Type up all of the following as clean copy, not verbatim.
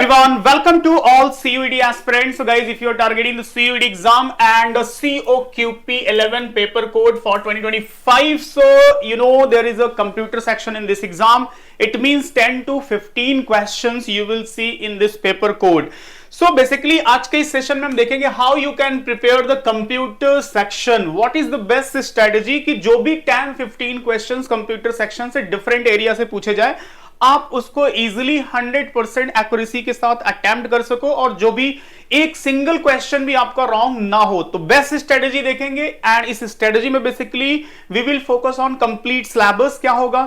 everyone, welcome to all CUET aspirants. So guys, if you are targeting the CUET exam and COQP 11 paper code for 2025, so you know there is a computer section in this exam. It means 10 to 15 questions you will see in this paper code. So basically आज के इस session में हम देखेंगे how you can prepare the computer section. What is the best strategy कि जो भी 10-15 questions computer section से different area से पूछे जाए आप उसको इजीली 100% एक्यूरेसी के साथ अटेम्प्ट कर सको और जो भी एक सिंगल क्वेश्चन भी आपका रॉन्ग ना हो। तो बेस्ट स्ट्रेटेजी देखेंगे एंड इस स्ट्रेटेजी में basically we will focus on complete syllabus. क्या होगा,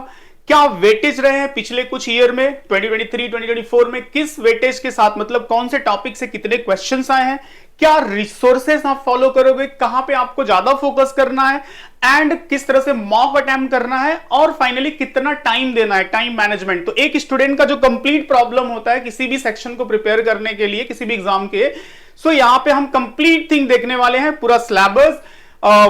क्या वेटेज रहे हैं पिछले कुछ ईयर में 2023 2024 में, किस वेटेज के साथ, मतलब कौन से टॉपिक से कितने क्वेश्चंस आए हैं, क्या रिसोर्सेस आप फॉलो करोगे, कहां पे आपको ज्यादा फोकस करना है एंड किस तरह से मॉक अटेम्प्ट करना है और फाइनली कितना टाइम देना है, टाइम मैनेजमेंट। तो एक स्टूडेंट का जो कंप्लीट प्रॉब्लम होता है किसी भी सेक्शन को प्रिपेयर करने के लिए किसी भी एग्जाम के, सो यहां पे हम कंप्लीट थिंग देखने वाले हैं, पूरा syllabus,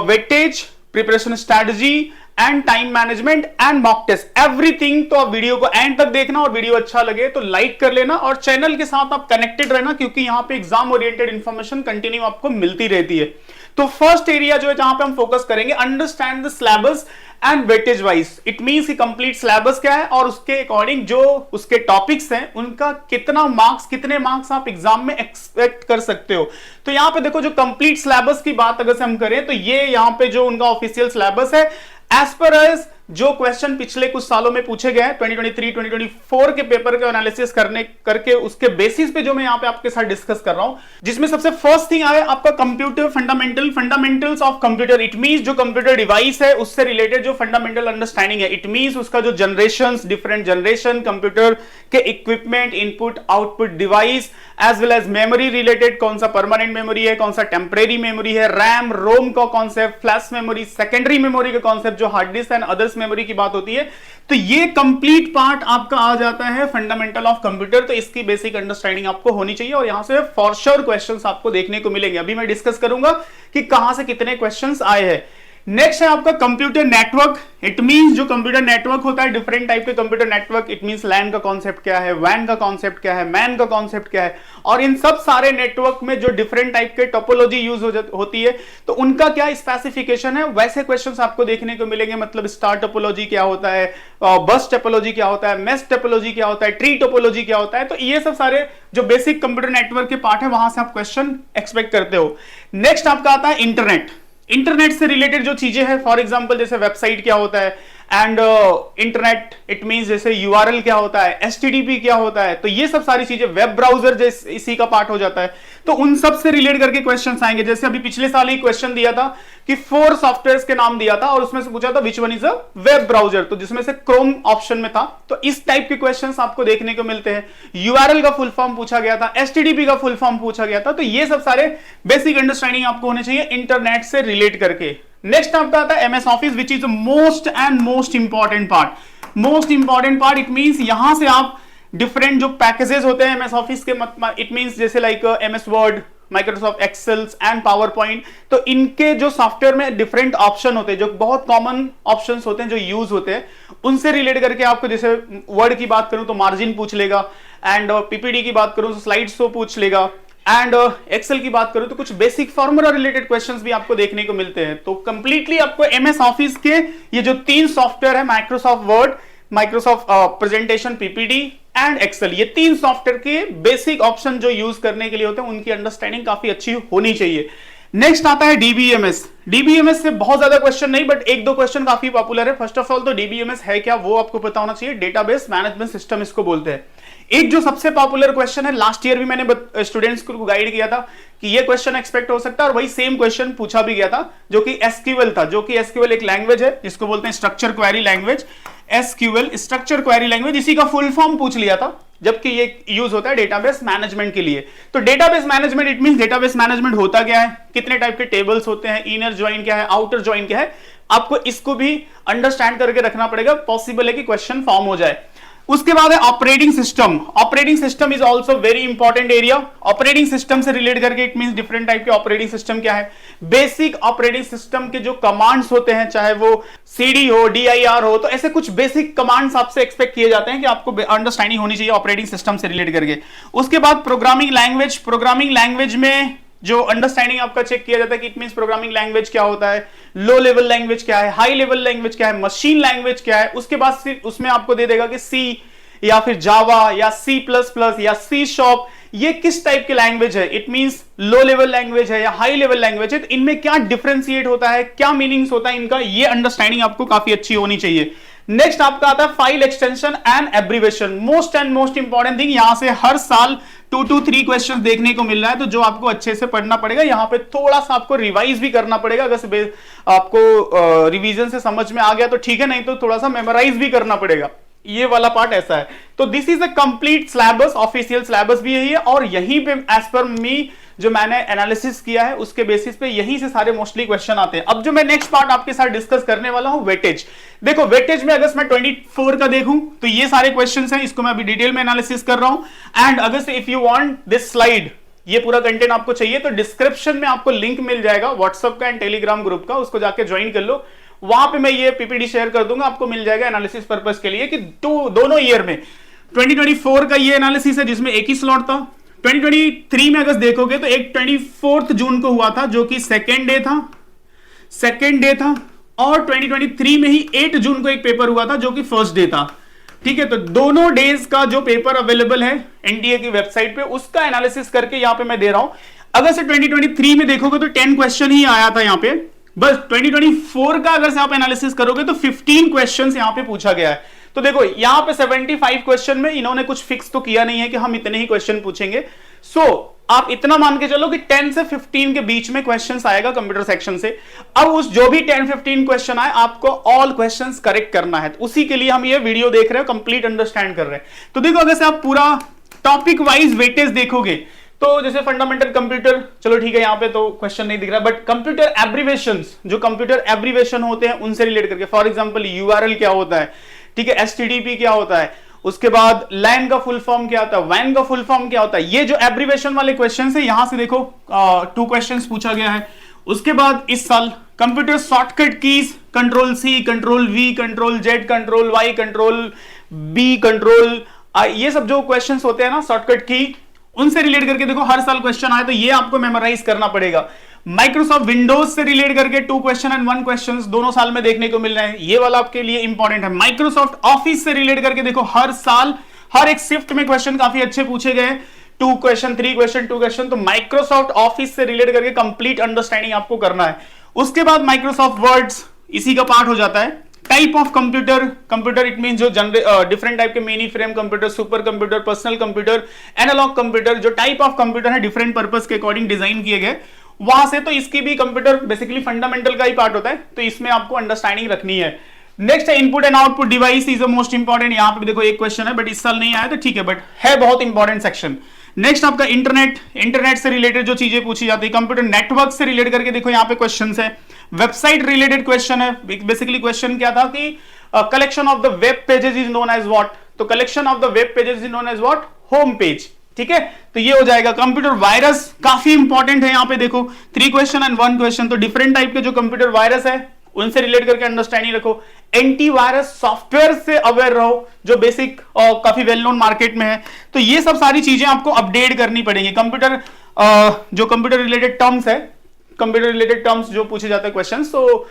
weightage, preparation strategy and time management and mock test, everything. तो आप वीडियो को एंड तक देखना और वीडियो अच्छा लगे तो लाइक कर लेना और चैनल के साथ आप कनेक्टेड रहना क्योंकि यहां पे एग्जाम ओरिएंटेड इंफॉर्मेशन कंटिन्यू आपको मिलती रहती है। तो फर्स्ट एरिया जो है जहां पे हम फोकस करेंगे, understand the syllabus and weightage wise. It means कि कंप्लीट सिलेबस क्या है और उसके अकॉर्डिंग जो उसके टॉपिक्स हैं उनका कितना मार्क्स, कितने मार्क्स आप एग्जाम में एक्सपेक्ट कर सकते हो। तो यहां पे देखो जो कंप्लीट सिलेबस की बात अगर से हम करें तो ये यहां पे जो उनका ऑफिशियल सिलेबस है एज पर एज जो क्वेश्चन पिछले कुछ सालों में पूछे गए 2023 2024 के पेपर के एनालिसिस करके उसके बेसिस पे जो मैं यहां पे आपके साथ डिस्कस कर रहा हूं, जिसमें सबसे फर्स्ट थिंग आया आपका computer fundamentals of computer. It means जो कंप्यूटर डिवाइस है उससे रिलेटेड जो फंडामेंटल अंडरस्टैंडिंग है, इट मींस उसका जो जनरेशंस, डिफरेंट जनरेशन, कंप्यूटर के equipment, input output device as well as memory related, कौन सा परमानेंट मेमोरी है, कौन सा टेम्परेरी मेमोरी है, रैम रोम का concept, flash memory, secondary memory का कॉन्सेप्ट, जो hard disk and others memory की बात होती है। तो ये कंप्लीट पार्ट आपका आ जाता है फंडामेंटल ऑफ कंप्यूटर। तो इसकी बेसिक अंडरस्टैंडिंग आपको होनी चाहिए और यहां से फॉर श्योर क्वेश्चंस आपको देखने को मिलेंगे। अभी मैं डिस्कस करूंगा कि कहां से कितने क्वेश्चंस आए हैं। नेक्स्ट है आपका कंप्यूटर नेटवर्क। इट मींस जो कंप्यूटर नेटवर्क होता है, डिफरेंट टाइप के कंप्यूटर नेटवर्क। इट मींस लैन का कॉन्सेप्ट क्या है, वैन का कॉन्सेप्ट क्या है, मैन का कॉन्सेप्ट क्या है, और इन सब सारे नेटवर्क में जो डिफरेंट टाइप के टोपोलॉजी यूज होती है तो उनका क्या स्पेसिफिकेशन है, वैसे क्वेश्चंस आपको देखने को मिलेंगे। मतलब स्टार टोपोलॉजी क्या होता है, बस टोपोलॉजी क्या होता है, मेश टोपोलॉजी क्या होता है, ट्री टोपोलॉजी क्या होता है। तो ये सब सारे जो बेसिक कंप्यूटर नेटवर्क के पार्ट है वहां से आप क्वेश्चन एक्सपेक्ट करते हो। नेक्स्ट आपका आता है इंटरनेट। इंटरनेट से रिलेटेड जो चीजें हैं, फॉर एग्जांपल जैसे वेबसाइट क्या होता है एंड इंटरनेट, इट मींस जैसे यूआरएल क्या होता है, एचटीटीपी क्या होता है। तो ये सब सारी चीजें, वेब ब्राउजर जैसे इसी का पार्ट हो जाता है। तो उन सब से रिलेट करके क्वेश्चंस आएंगे। जैसे अभी पिछले साल ही क्वेश्चन दिया था कि 4 सॉफ्टवेयर्स के नाम दिया था और उसमें से पूछा था which one is a web browser, तो जिसमें से क्रोम ऑप्शन में था। तो इस टाइप के क्वेश्चंस आपको देखने को मिलते हैं। यूआरएल का फुल फॉर्म पूछा गया था, एचटीटीपी का फुल फॉर्म पूछा गया था। तो ये सब सारे बेसिक अंडरस्टैंडिंग आपको होने चाहिए इंटरनेट से रिलेट करके। नेक्स्ट आपका आता है MS Office, which is most and most important part. Most important part, it means यहां से आप डिफरेंट जो पैकेजेस होते हैं एमएस ऑफिस के, इट मींस जैसे like MS Word, Microsoft Excels and PowerPoint, तो इनके जो सॉफ्टवेयर में डिफरेंट ऑप्शन होते हैं, जो बहुत कॉमन ऑप्शंस होते हैं जो यूज होते हैं, उनसे रिलेट करके आपको, जैसे वर्ड की बात करूं तो मार्जिन पूछ लेगा एंड पीपीटी की बात करूं तो स्लाइड शो पूछ लेगा एंड एक्सेल की बात करूं तो कुछ बेसिक फॉर्मूला रिलेटेड क्वेश्चंस भी आपको देखने को मिलते हैं। तो कंप्लीटली आपको एमएस ऑफिस के ये जो 3 सॉफ्टवेयर है, Microsoft Word, Microsoft presentation, PPT and Excel, ये 3 सॉफ्टवेयर के बेसिक ऑप्शन जो यूज करने के लिए होते हैं उनकी अंडरस्टैंडिंग काफी अच्छी होनी चाहिए। नेक्स्ट आता है डीबीएमएस। डीबीएमएस से बहुत ज्यादा क्वेश्चन नहीं बट 1-2 क्वेश्चन काफी पॉपुलर है। फर्स्ट ऑफ ऑल तो डीबीएमएस है क्या वो आपको पता होना चाहिए। डेटाबेस मैनेजमेंट सिस्टम इसको बोलते हैं। एक जो सबसे पॉपुलर क्वेश्चन है, लास्ट ईयर भी मैंने स्टूडेंट्स को गाइड किया था कि ये क्वेश्चन एक्सपेक्ट हो सकता है और वही सेम क्वेश्चन पूछा भी गया था, जो कि एसक्यूएल था। जो कि एसक्यूएल एक लैंग्वेज है जिसको बोलते हैं structure query language. SQL structure query language, इसी का फुल फॉर्म पूछ लिया था, जबकि ये यूज होता है डेटाबेस मैनेजमेंट के लिए। तो database management, it means database management होता क्या है, कितने टाइप के टेबल्स होते हैं, इनर ज्वाइन क्या है, आउटर ज्वाइन क्या है, आपको इसको भी अंडरस्टैंड करके रखना पड़ेगा। पॉसिबल है कि क्वेश्चन फॉर्म हो जाए। उसके बाद है operating system. Operating system is also very important area. Operating system से रिलेट करके इट मींस डिफरेंट टाइप के ऑपरेटिंग सिस्टम क्या है, बेसिक ऑपरेटिंग सिस्टम के जो कमांड्स होते हैं, चाहे वो सीडी हो, डीआईआर हो, तो ऐसे कुछ बेसिक कमांड्स आपसे एक्सपेक्ट किए जाते हैं कि आपको अंडरस्टैंडिंग होनी चाहिए ऑपरेटिंग सिस्टम से रिलेट करके। उसके बाद प्रोग्रामिंग लैंग्वेज। प्रोग्रामिंग लैंग्वेज में जो अंडरस्टैंडिंग आपका चेक किया जाता है कि इट मींस प्रोग्रामिंग लैंग्वेज क्या होता है, लो लेवल लैंग्वेज क्या है, हाई लेवल लैंग्वेज क्या है, मशीन लैंग्वेज क्या है। उसके बाद सिर्फ उसमें आपको दे देगा कि सी या फिर जावा या सी प्लस प्लस या सी शॉप, ये किस टाइप की लैंग्वेज है, it means low level language है या हाई लेवल लैंग्वेज है, तो इनमें क्या डिफरेंशिएट होता है, क्या मीनिंग्स होता है इनका, ये अंडरस्टैंडिंग आपको काफी अच्छी होनी चाहिए। नेक्स्ट आपका आता है file extension and abbreviation. Most and most important thing, यहां से हर साल 2 to 3 क्वेश्चन देखने को मिल रहा है, तो जो आपको अच्छे से पढ़ना पड़ेगा, यहां पे थोड़ा सा आपको रिवाइज भी करना पड़ेगा। अगर आपको रिवीजन से समझ में आ गया तो ठीक है, नहीं तो थोड़ा सा मेमोराइज भी करना पड़ेगा। ये वाला पार्ट ऐसा है। तो this is a complete syllabus, official syllabus भी यही है, और यहीं पे एज पर मी जो मैंने एनालिसिस किया है उसके बेसिस पे यहीं से सारे मोस्टली क्वेश्चन आते हैं। अब जो मैं नेक्स्ट पार्ट आपके साथ डिस्कस करने वाला हूं, वेटेज। देखो वेटेज में अगर मैं 24 का देखूं तो ये सारे क्वेश्चंस हैं, इसको मैं अभी डिटेल में एनालिसिस कर रहा हूं। एंड अगर if you want this slide, ये पूरा कंटेंट आपको चाहिए, तो डिस्क्रिप्शन में आपको लिंक मिल जाएगा व्हाट्सएप का एंड टेलीग्राम ग्रुप का, उसको जाके ज्वाइन कर लो। वहां पे मैं ये पीपीटी शेयर कर दूंगा, आपको मिल जाएगा एनालिसिस पर्पस के लिए कि दोनों ईयर में 2024 का ये एनालिसिस है जिसमें एक ही स्लॉट था। 2023 में अगर देखोगे तो एक 24 जून को हुआ था जो कि सेकेंड डे था, और 2023 में ही 8 जून को एक पेपर हुआ था जो कि फर्स्ट डे था। ठीक है, तो दोनों डेज का जो पेपर अवेलेबल है एनटीए की वेबसाइट पे, उसका एनालिसिस करके यहां पे मैं दे रहा हूं। अगर से 2023 में देखोगे तो 10 क्वेश्चन ही आया था यहां पे, बस 2024 का अगर से आप एनालिसिस करोगे तो 15 क्वेश्चंस यहां पे पूछा गया है। तो देखो यहां पे 75 क्वेश्चन में इन्होंने कुछ फिक्स तो किया नहीं है कि हम इतने ही क्वेश्चन पूछेंगे। आप इतना मान के चलो कि 10 से 15 के बीच में क्वेश्चंस आएगा कंप्यूटर सेक्शन से। अब उस जो भी 10-15 क्वेश्चन आए, आपको ऑल क्वेश्चंस करेक्ट करना है, तो उसी के लिए हम ये वीडियो देख रहे हैं, कंप्लीट अंडरस्टैंड कर रहे हैं। तो देखो अगर से आप पूरा टॉपिक वाइज वेटेज देखोगे तो जैसे फंडामेंटल कंप्यूटर, चलो ठीक है यहां पे तो क्वेश्चन नहीं दिख रहा, बट कंप्यूटर एब्रीवेशंस, जो कंप्यूटर एब्रीवेशन होते हैं उनसे रिलेट करके, फॉर एग्जांपल यूआरएल क्या होता है, ठीक है, एचटीटीपी क्या होता है, उसके बाद लैन का फुल फॉर्म क्या होता है, वैन का फुल फॉर्म क्या होता है, ये जो एब्रीवेशन वाले क्वेश्चन है यहां से देखो 2 क्वेश्चन पूछा गया है। उसके बाद इस साल computer shortcut keys, control C, control V, control Z, control Y, control B, control ये सब जो क्वेश्चन होते हैं ना शॉर्टकट की, उनसे रिलेट करके देखो हर साल क्वेश्चन आए, तो ये आपको मेमोराइज करना पड़ेगा। माइक्रोसॉफ्ट विंडोज से रिलेट करके 2 क्वेश्चन एंड 1 क्वेश्चन दोनों साल में देखने को मिल रहे हैं, ये वाला आपके लिए इंपॉर्टेंट है। माइक्रोसॉफ्ट ऑफिस से रिलेट करके देखो हर साल हर एक शिफ्ट में क्वेश्चन काफी अच्छे पूछे गए, 2 क्वेश्चन 3 क्वेश्चन 2 क्वेश्चन, तो माइक्रोसॉफ्ट ऑफिस से रिलेट करके कंप्लीट अंडरस्टैंडिंग आपको करना है। उसके बाद माइक्रोसॉफ्ट वर्ड्स इसी का पार्ट हो जाता है। Type of computer it mean जो डिफरेंट टाइप के mini frame computer, super computer, personal computer, analog computer, जो टाइप ऑफ कंप्यूटर है डिफरेंट पर्पस के अकॉर्डिंग डिजाइन किए गए वहां से, तो इसकी भी कंप्यूटर बेसिकली फंडामेंटल का ही पार्ट होता है, तो इसमें आपको अंडरस्टैंडिंग रखनी है। नेक्स्ट है input and output device is the most important. यहां पे देखो एक क्वेश्चन है बट इस साल नहीं आया तो ठीक है, बट है बहुत इंपॉर्टेंट सेक्शन। नेक्स्ट आपका इंटरनेट से रिलेटेड जो चीजें पूछी जाती है, कंप्यूटर नेटवर्क से रिलेट करके देखो यहाँ पे क्वेश्चन है। वेबसाइट रिलेटेड क्वेश्चन है, बेसिकली क्वेश्चन क्या था कि collection of the web pages is known as what, तो collection of the web pages is known as what, home page. ठीक है, तो ये हो जाएगा। कंप्यूटर वायरस काफी इंपॉर्टेंट है, यहाँ पे देखो 3 क्वेश्चन एंड 1 क्वेश्चन, तो डिफरेंट टाइप के जो कंप्यूटर वायरस है उनसे रिलेट करके अंडरस्टैंडिंग रखो। एंटीवायरस सॉफ्टवेयर से अवेयर रहो, जो बेसिक काफी वेल नोन मार्केट में है, तो ये सब सारी चीजें आपको अपडेट करनी पड़ेंगी। कंप्यूटर जो कंप्यूटर रिलेटेड टर्म्स है, कंप्यूटर रिलेटेड टर्म्स जो पूछे जाते हैं क्वेश्चन, तो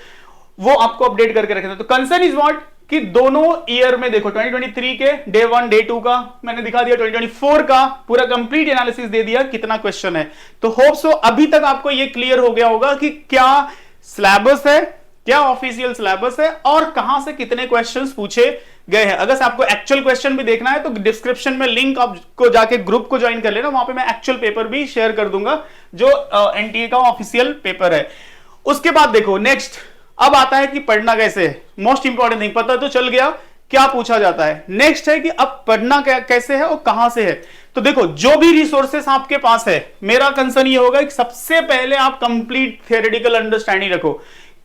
वो आपको अपडेट करके रखना है। तो कंसर्न इज व्हाट कि दोनों ईयर में देखो 2023 के डे 1 डे 2 का मैंने दिखा दिया, 2024 का पूरा कंप्लीट एनालिसिस दे दिया कितना क्वेश्चन है। तो होप सो अभी तक आपको ये क्लियर हो गया होगा कि क्या सिलेबस है, क्या ऑफिशियल सिलेबस है और कहां से कितने क्वेश्चंस पूछे गए हैं। अगर आपको एक्चुअल क्वेश्चन भी देखना है तो डिस्क्रिप्शन में लिंक आपको जाके ग्रुप को ज्वाइन कर लेना, वहां पे मैं एक्चुअल पेपर भी शेयर कर दूंगा जो एनटीए का ऑफिशियल पेपर है। उसके बाद देखो नेक्स्ट अब आता है कि पढ़ना कैसे है। मोस्ट इंपॉर्टेंट थिंग, पता तो चल गया क्या पूछा जाता है, नेक्स्ट है कि अब पढ़ना कैसे है और कहां से है। तो देखो जो भी रिसोर्सेस आपके पास है, मेरा कंसर्न ये होगा कि सबसे पहले आप कंप्लीट थियोरेटिकल अंडरस्टैंडिंग रखो,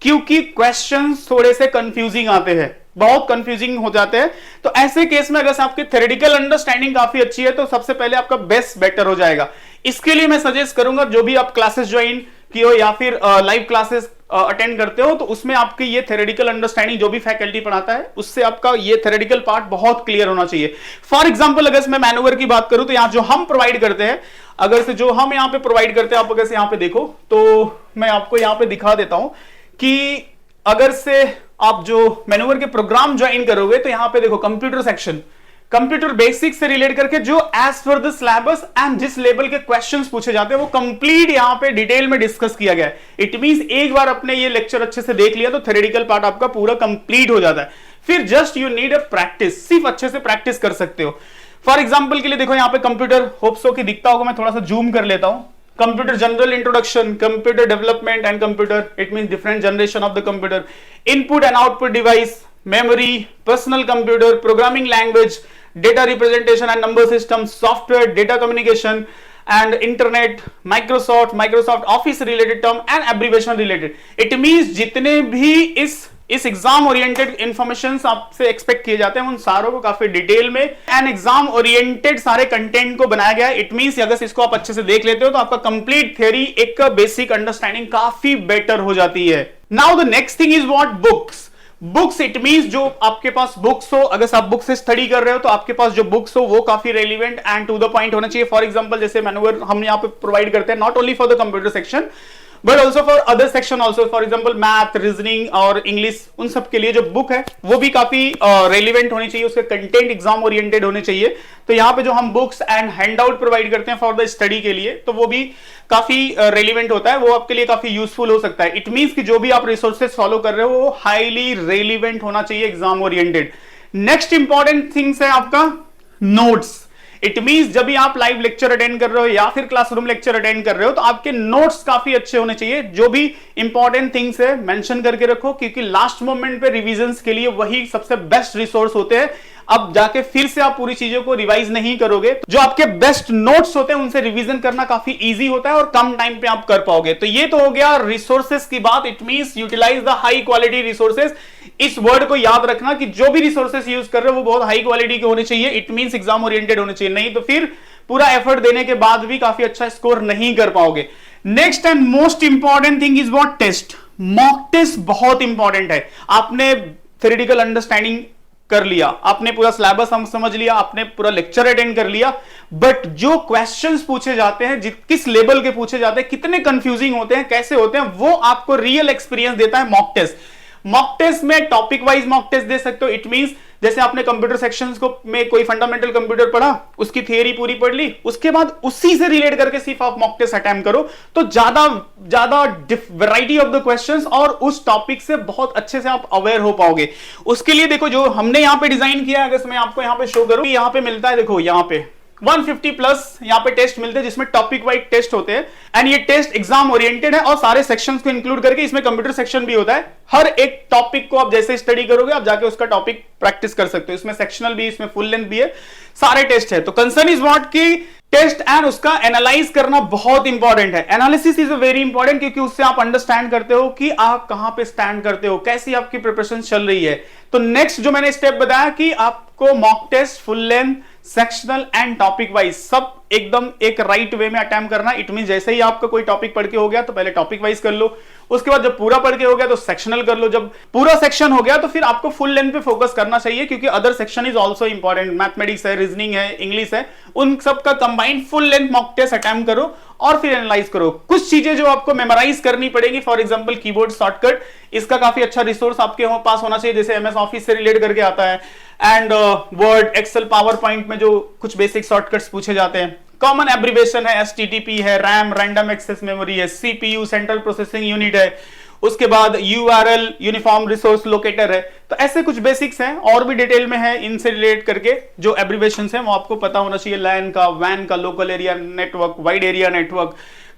क्योंकि क्वेश्चंस थोड़े से कंफ्यूजिंग आते हैं। बहुत कंफ्यूजिंग हो जाते हैं। तो ऐसे केस में अगर आपकी थ्योरेटिकल अंडरस्टैंडिंग काफी अच्छी है तो सबसे पहले आपका बेस्ट बेटर हो जाएगा। इसके लिए मैं सजेस्ट करूंगा जो भी आप क्लासेस ज्वाइन की हो या फिर लाइव क्लासेस अटेंड करते हो तो उसमें आपकी ये थ्योरेटिकल अंडरस्टैंडिंग जो भी फैकल्टी पढ़ाता है उससे आपका ये थ्योरेटिकल पार्ट बहुत क्लियर होना चाहिए। फॉर एग्जांपल अगर मैं मैनूवर की बात करूं तो यहां जो हम प्रोवाइड करते हैं, अगर से जो हम यहां पे प्रोवाइड करते हैं, आप अगर से यहां पे देखो तो मैं आपको यहां पे दिखा देता हूं कि अगर से आप जो मैनूवर के प्रोग्राम ज्वाइन करोगे तो यहां पे देखो कंप्यूटर सेक्शन, कंप्यूटर बेसिक्स से रिलेट करके जो as per the syllabus and जिस लेवल के क्वेश्चंस पूछे जाते हैं वो कंप्लीट यहां पे डिटेल में डिस्कस किया गया है। इट मींस एक बार अपने ये लेक्चर अच्छे से देख लिया तो थ्योरेटिकल पार्ट आपका पूरा कंप्लीट हो जाता है। फिर just you need a practice, सिर्फ अच्छे से प्रैक्टिस कर सकते हो। फॉर एग्जाम्पल के लिए देखो यहां पे कंप्यूटर, होप्सो की दिखता होगा, मैं थोड़ा सा जूम कर लेता हूं। Computer general introduction, computer development and computer, it means different generation of the computer, input and output device, memory, personal computer, programming language, data representation and number system, software, data communication and internet, Microsoft Office related term and abbreviation related. It means जितने भी इस exam oriented information आपसे expect किए जाते हैं उन सारों को काफी डिटेल में एंड एग्जाम ओरिएंटेड सारे कंटेंट को बनाया गया है। इट मींस अगर इसको आप अच्छे से देख लेते हो तो आपका कंप्लीट थ्योरी एक बेसिक अंडरस्टैंडिंग काफी बेटर हो जाती है। Now the next thing is what books. Books it means जो आपके पास बुक्स हो, अगर आप बुक से स्टडी कर रहे हो तो आपके पास जो बुक्स हो वो काफी relevant and to the point होना चाहिए। फॉर एग्जांपल जैसे मैनुअल हम यहाँ पे प्रोवाइड करते हैं not only for the computer section but also for other section also, for example math, reasoning और इंग्लिश, उन सब के लिए जो बुक है वो भी काफी रेलिवेंट होनी चाहिए, उसके कंटेंट एग्जाम ओरिएंटेड होने चाहिए। तो यहाँ पे जो हम books and hand out provide करते हैं फॉर द स्टडी के लिए तो वो भी काफी रेलिवेंट होता है, वो आपके लिए काफी यूजफुल हो सकता है। इट मींस कि जो भी आप रिसोर्सेज फॉलो कर रहे हो वो हाईली रेलिवेंट होना चाहिए, exam oriented. Next important things है आपका नोट्स। इट मींस जब भी आप लाइव लेक्चर अटेंड कर रहे हो या फिर क्लासरूम लेक्चर अटेंड कर रहे हो तो आपके नोट्स काफी अच्छे होने चाहिए। जो भी इंपॉर्टेंट थिंग्स है मेंशन करके रखो क्योंकि लास्ट मोमेंट पे रिवीजन्स के लिए वही सबसे बेस्ट रिसोर्स होते हैं। अब जाके फिर से आप पूरी चीजों को रिवाइज नहीं करोगे, जो आपके बेस्ट नोट्स होते हैं उनसे रिवीजन करना काफी इजी होता है और कम टाइम पे आप कर पाओगे। तो ये तो हो गया रिसोर्सेस की बात। It means utilize the high quality resources. इस वर्ड को याद रखना कि जो भी रिसोर्सेस यूज कर रहे हो वो बहुत हाई क्वालिटी के होने चाहिए। इट मींस एग्जाम ओरिएंटेड होने चाहिए, नहीं तो फिर पूरा एफर्ट देने के बाद भी काफी अच्छा स्कोर नहीं कर पाओगे। Next and most important thing is what test. Mock test बहुत इंपॉर्टेंट है। आपने थ्योरेटिकल अंडरस्टैंडिंग कर लिया, आपने पूरा सिलेबस हम समझ लिया, आपने पूरा लेक्चर अटेंड कर लिया, बट जो क्वेश्चंस पूछे जाते हैं, किस लेवल के पूछे जाते हैं, कितने कंफ्यूजिंग होते हैं, कैसे होते हैं, वो आपको रियल एक्सपीरियंस देता है मॉक टेस्ट। मॉक टेस्ट में टॉपिक वाइज मॉक टेस्ट दे सकते हो। इट मींस जैसे आपने कंप्यूटर सेक्शंस को में कोई फंडामेंटल कंप्यूटर पढ़ा, उसकी थियरी पूरी पढ़ ली, उसके बाद उसी से रिलेट करके सिर्फ आप मॉक टेस्ट अटेम्प्ट करो तो ज्यादा वैरायटी ऑफ द क्वेश्चंस और उस टॉपिक से बहुत अच्छे से आप अवेयर हो पाओगे। उसके लिए देखो जो हमने यहां पे डिजाइन किया है, अगर मैं आपको यहां पे शो करूं, यहां पे मिलता है, देखो यहां पे 150 प्लस यहाँ पे टेस्ट मिलते हैं जिसमें टॉपिक वाइज टेस्ट होते हैं एंड ये टेस्ट एग्जाम ओरिएंटेड है और सारे सेक्शंस को इंक्लूड करके इसमें कंप्यूटर सेक्शन भी होता है। हर एक टॉपिक को आप जैसे स्टडी करोगे आप जाके उसका टॉपिक प्रैक्टिस कर सकते हो। इसमें सेक्शनल भी, इसमें फुल लेंथ भी है, सारे टेस्ट है। तो कंसर्न इज व्हाट की टेस्ट एंड उसका एनालाइज करना बहुत इंपॉर्टेंट है। एनालिसिस इज वेरी इंपॉर्टेंट क्योंकि उससे आप अंडरस्टैंड करते हो कि आप कहां पे स्टैंड करते हो, कैसी आपकी प्रिपरेशन चल रही है। तो नेक्स्ट जो मैंने स्टेप बताया कि आपको mock test, full length, sectional and topic wise सब एकदम एक राइट वे में अटेम्प्ट करना। इट मीन जैसे ही आपका कोई टॉपिक पढ़ के हो गया तो पहले टॉपिक वाइज कर लो, उसके बाद जब पूरा पढ़ के हो गया तो सेक्शनल कर लो, जब पूरा सेक्शन हो गया तो फिर आपको फुल लेंथ पे फोकस करना चाहिए क्योंकि other section is also important. Mathematics है, रीजनिंग है, इंग्लिश है, उन सब का combined full length mock test attempt करो और फिर एनालाइज करो। कुछ चीजें जो आपको मेमोराइज करनी पड़ेगी, फॉर एग्जांपल कीबोर्ड शॉर्टकट, इसका काफी अच्छा रिसोर्स आपके पास होना चाहिए, जैसे एमएस ऑफिस से रिलेट करके आता है and word, Excel, power point में जो कुछ बेसिक शॉर्टकट्स पूछे जाते हैं। कॉमन एब्रिविएशन है, एसटीटीपी है, रैम रैंडम एक्सेस मेमोरी है, सीपीयू सेंट्रल प्रोसेसिंग यूनिट है, उसके बाद यूआरएल यूनिफॉर्म रिसोर्स लोकेटर है। तो ऐसे कुछ बेसिक्स हैं और भी डिटेल में है, इनसे रिलेट करके जो एब्रिविएशंस हैं वो आपको पता होना चाहिए। लैन का, वैन का, local area network, wide area network.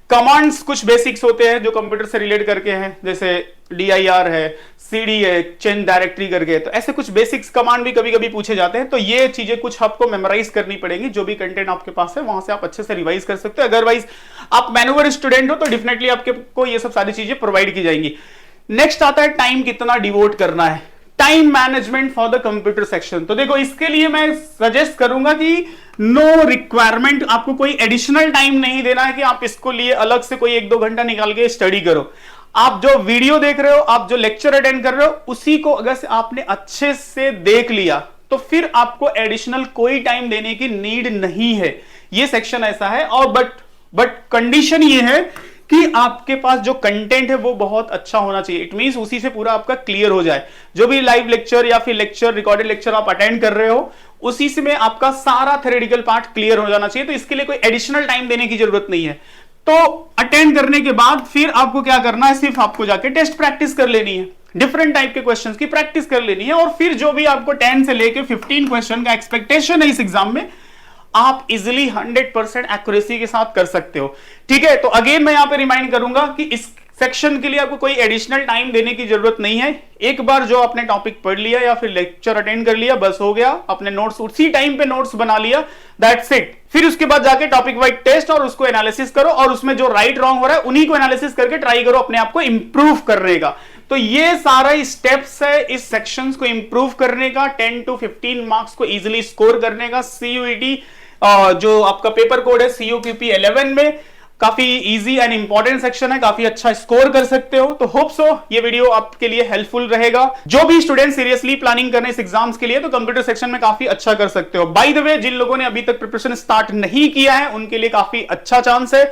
Commands कुछ बेसिक्स होते हैं जो कंप्यूटर से रिलेट करके हैं, जैसे DIR है, CD है, चेंज डायरेक्टरी करके। तो ऐसे कुछ बेसिक्स कमांड भी कभी कभी पूछे जाते हैं। तो ये चीजें कुछ आपको मेमोराइज करनी पड़ेगी, जो भी कंटेंट आपके पास है वहां से आप अच्छे से रिवाइज कर सकते हो। अदरवाइज आप मैनुअल स्टूडेंट हो तो डेफिनेटली आपको ये सब सारी चीजें प्रोवाइड की जाएंगी। नेक्स्ट आता है टाइम कितना डिवोट करना है। Time management for the computer section. तो देखो इसके लिए मैं सजेस्ट करूंगा कि नो रिक्वायरमेंट, आपको कोई एडिशनल टाइम नहीं देना है कि आप इसको लिए अलग से कोई 1-2 घंटा निकाल के स्टडी करो। आप जो वीडियो देख रहे हो, आप जो लेक्चर अटेंड कर रहे हो, उसी को अगर से आपने अच्छे से देख लिया तो फिर आपको एडिशनल कोई टाइम देने की नीड नहीं है। ये सेक्शन ऐसा है। और बट कंडीशन ये है कि आपके पास जो कंटेंट है वो बहुत अच्छा होना चाहिए। इट मींस उसी से पूरा आपका क्लियर हो जाए। जो भी लाइव लेक्चर या फिर लेक्चर, रिकॉर्डेड लेक्चर आप अटेंड कर रहे हो, उसी से में आपका सारा थ्योरेटिकल पार्ट क्लियर हो जाना चाहिए। तो इसके लिए कोई एडिशनल टाइम देने की जरूरत नहीं है। तो अटेंड करने के बाद फिर आपको क्या करना है, सिर्फ आपको जाके टेस्ट प्रैक्टिस कर लेनी है, डिफरेंट टाइप के क्वेश्चंस की प्रैक्टिस कर लेनी है। और फिर जो भी आपको 10 से लेके 15 क्वेश्चन का एक्सपेक्टेशन है इस एग्जाम में, आप इजिली 100% एक्यूरेसी के साथ कर सकते हो। ठीक है, तो अगेन मैं यहां पे रिमाइंड करूंगा कि इस सेक्शन के लिए आपको कोई एडिशनल टाइम देने की जरूरत नहीं है। एक बार जो आपने टॉपिक पढ़ लिया या फिर लेक्चर अटेंड कर लिया, बस हो गया। अपने नोट्स उसी टाइम पे नोट्स बना लिया, दैट्स इट। फिर उसके बाद जाके टॉपिक वाइज टेस्ट और उसको एनालिसिस करो, और उसमें जो राइट रॉन्ग हो रहा है उन्हीं को एनालिसिस करके ट्राई करो अपने आप को इंप्रूव करने का। तो ये सारा स्टेप्स है इस सेक्शंस को इंप्रूव करने का, 10 to 15 मार्क्स को इजिली स्कोर करने का। CUET जो आपका पेपर कोड है COQP 11 में काफी इजी एंड इंपॉर्टेंट सेक्शन है, काफी अच्छा स्कोर कर सकते हो। तो होप सो ये वीडियो आपके लिए हेल्पफुल रहेगा। जो भी स्टूडेंट सीरियसली प्लानिंग कर रहे हैं इस एग्जाम्स के लिए, तो कंप्यूटर सेक्शन में काफी अच्छा कर सकते हो। बाय द वे, जिन लोगों ने अभी तक प्रिपरेशन स्टार्ट नहीं किया है उनके लिए काफी अच्छा चांस है।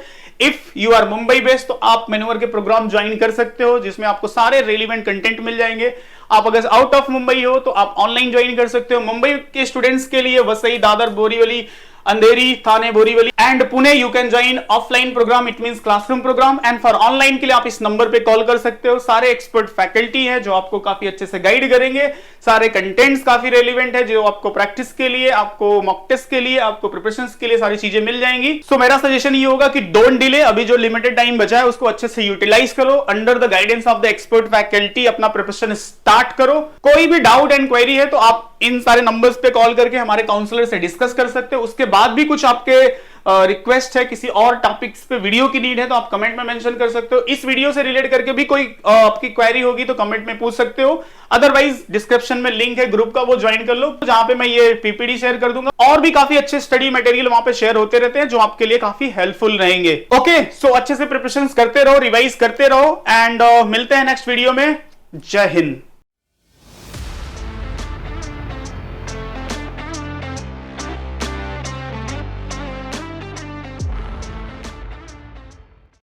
If you are Mumbai based तो आप मेन्यूवर के प्रोग्राम ज्वाइन कर सकते हो, जिसमें आपको सारे रेलिवेंट कंटेंट मिल जाएंगे। आप अगर आउट ऑफ मुंबई हो तो आप ऑनलाइन ज्वाइन कर सकते हो। मुंबई के स्टूडेंट्स के लिए Vasai, Dadar, Borivali, Andheri, Thane, Borivali and Pune you can join offline programme, it means classroom programme. And for online के लिए आप इस नंबर पे कॉल कर सकते हो। सारे एक्सपर्ट फैकल्टी है जो आपको काफी अच्छे से गाइड करेंगे। सारे कंटेंट्स काफी रेलिवेंट है, जो आपको प्रैक्टिस के लिए, आपको मॉक टेस्ट के लिए, आपको प्रिपरेशंस के लिए सारी चीजें मिल जाएंगी। सो मेरा सजेशन ये होगा कि डोंट डिले, अभी जो लिमिटेड टाइम बचा है उसको अच्छे से यूटिलाइज करो। Under the guidance of the expert faculty अपना प्रिपरेशन स्टार्ट करो। कोई भी डाउट एंड क्वेरी है तो आप इन सारे नंबर्स पे कॉल करके हमारे काउंसलर से डिस्कस कर सकते हो। उसके बाद भी कुछ आपके रिक्वेस्ट है, किसी और टॉपिक्स पे वीडियो की नीड है, तो आप कमेंट में मेंशन कर सकते हो। इस वीडियो से रिलेट करके भी कोई आपकी क्वेरी होगी तो कमेंट में पूछ सकते हो। अदरवाइज डिस्क्रिप्शन में लिंक है ग्रुप का, वो ज्वाइन कर लो, जहां पे मैं ये पीपीटी शेयर कर दूंगा। और भी काफी अच्छे स्टडी मटेरियल वहां पे शेयर होते रहते हैं जो आपके लिए काफी हेल्पफुल रहेंगे। ओके, सो अच्छे से प्रिपरेशन करते रहो, रिवाइज करते रहो, एंड मिलते हैं नेक्स्ट वीडियो में। जय हिंद।